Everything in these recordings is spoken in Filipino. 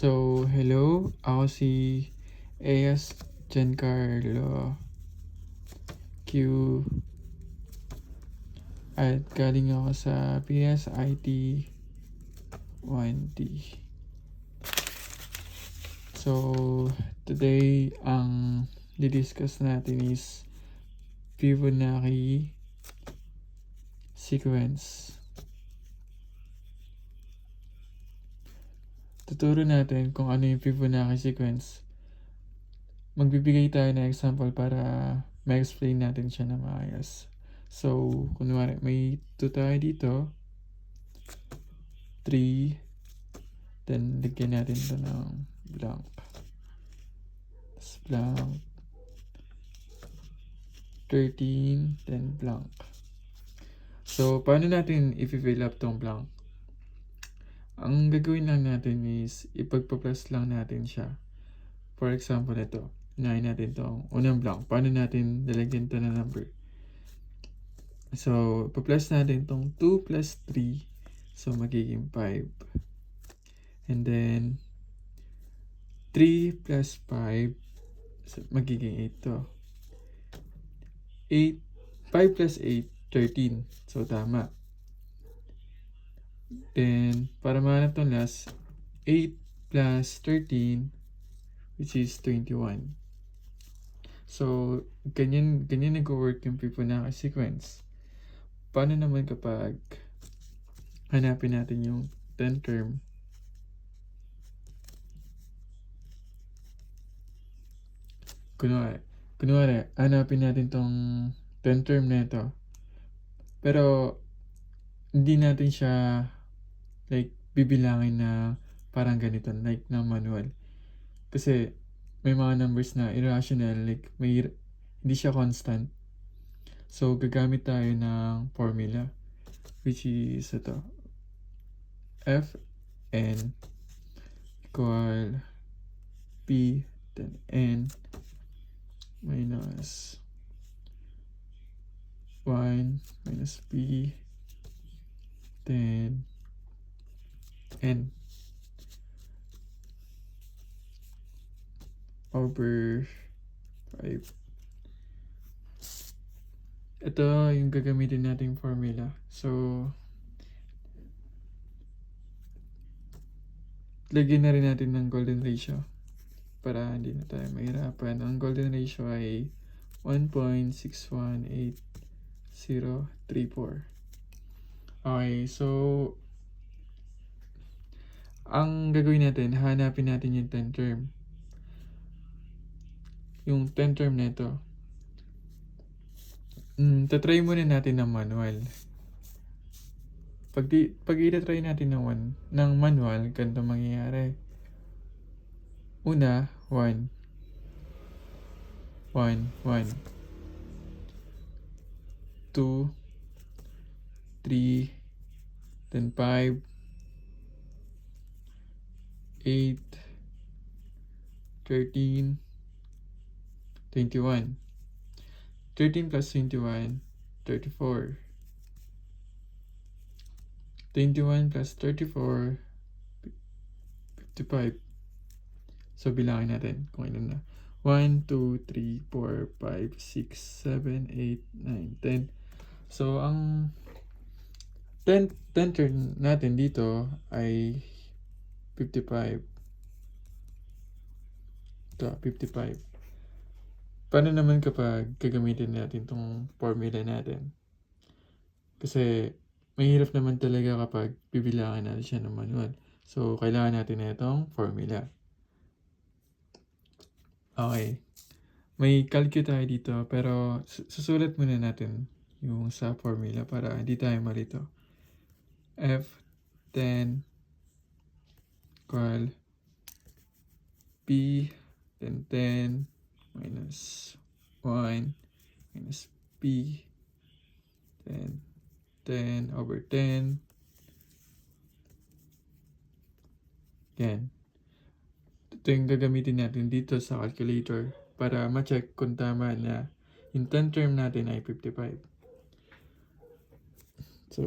So, hello. Ako si AS Giancarlo Q at galing ako sa PSIT 1D. So, today ang didiscuss natin is Fibonacci sequence. Tuturo natin kung ano yung Fibonacci sequence. Magbibigay tayo ng example para ma-explain natin siya na maayos. So, kunwari may 2 tayo dito, 3, then lagyan natin ito ng blank. Tapos blank, 13, then blank. So, paano natin i-fill up tong blank? Ang gagawin lang natin is ipagpa-plus lang natin siya. For example, ito. Unahin natin itong unang blank. Paano natin lalagyan ito ng number? So, pa-plus natin itong 2 plus 3. So, magiging 5. And then, 3 plus 5. So, magiging 8 to. 5 plus 8, 13. So, tama. Then, para mahanap itong last, 8 plus 13, which is 21. So, ganyan nag-work yung Fibonacci sequence. Paano naman kapag hanapin natin yung 10 term? Kunwari, hanapin natin tong 10 term na ito. Pero, hindi natin siya like bibilangin na parang ganito, like na manual. Kasi, may mga numbers na irrational, like hindi siya constant. So, gagamit tayo ng formula, which is ito. Fn equal P then N minus 1 minus P then N over 5. Ito yung gagamitin nating formula. So, lagyan na rin natin ng golden ratio para hindi na tayo mahirapan. Ang golden ratio ay 1.618034. Okay, so ang gagawin natin, hanapin natin yung 10 term. Yung 10 term na ito. Tatry muna natin ng manual. Pag i-try natin ng manual, ganito mangyayari. Una, 1, 1, 1. 2, 3, then 5, 8, 13, 21. 13 plus 21, 34. 21 plus 34, 55. So, bilangin natin kung ilan na. 1, 2, 3, 4, 5, 6, 7, 8, 9, 10. So, ang 10 turn natin dito ay 55. Ito, 55. Paano naman kapag gagamitin natin itong formula natin? Kasi, mahirap naman talaga kapag bibilangin natin siya ng manual. So, kailangan natin na itong formula. Okay. May calculate tayo dito, pero susulat muna natin yung sa formula para hindi tayo malito. F10 equal P then 10 minus 1 minus P then 10 over 10. Yan. Ito yung gagamitin natin dito sa calculator para ma-check kung tama na yung 10 term natin ay 55. So,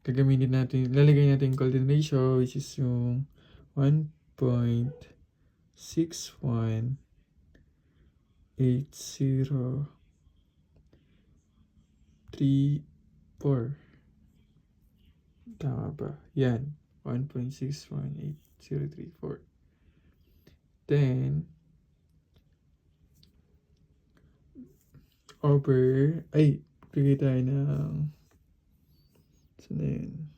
gagamitin natin, lalagay natin yung golden ratio, which is yung 1.618034. Tama ba? Yan. 1.618034. Then, bigay tayo ng, saan na yun?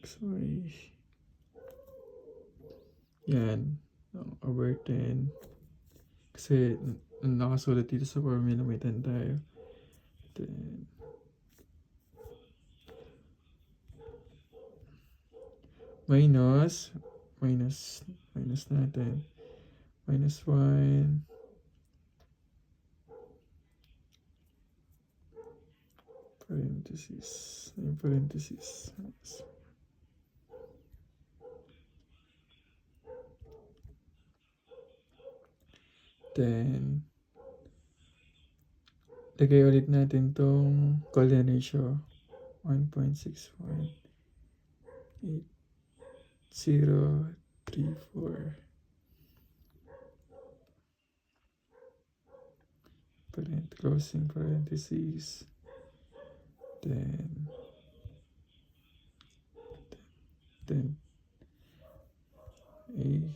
Sorry. Yan. Over 10. Kasi, nakasulat dito sa formula, may 10 tayo. Then, minus natin. Minus 1. Parenthesis. Then, lagay ulit natin tong golden ratio. 1.618034. Closing parenthesis. Then A5.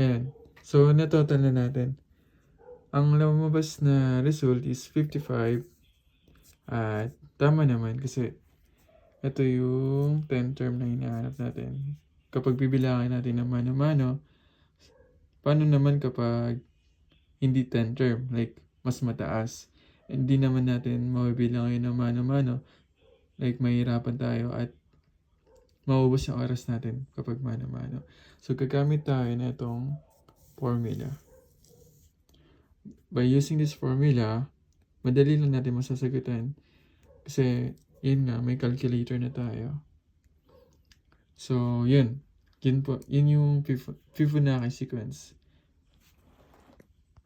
Ayan. So, na-total na natin. Ang lumabas na result is 55. At tama naman kasi ito yung 10 term na hinahanap natin. Kapag bibilangin natin ng mano-mano, paano naman kapag hindi 10 term? Like, mas mataas. Hindi naman natin mabibilangin ng mano-mano. Like, mahirapan tayo at maubos yung oras natin kapag mano-mano. So, gagamit tayo na itong formula. By using this formula, madali lang natin masasagutan. Kasi, yun nga, may calculator na tayo. So, yun. Yun po. Yun yung Fibonacci sequence.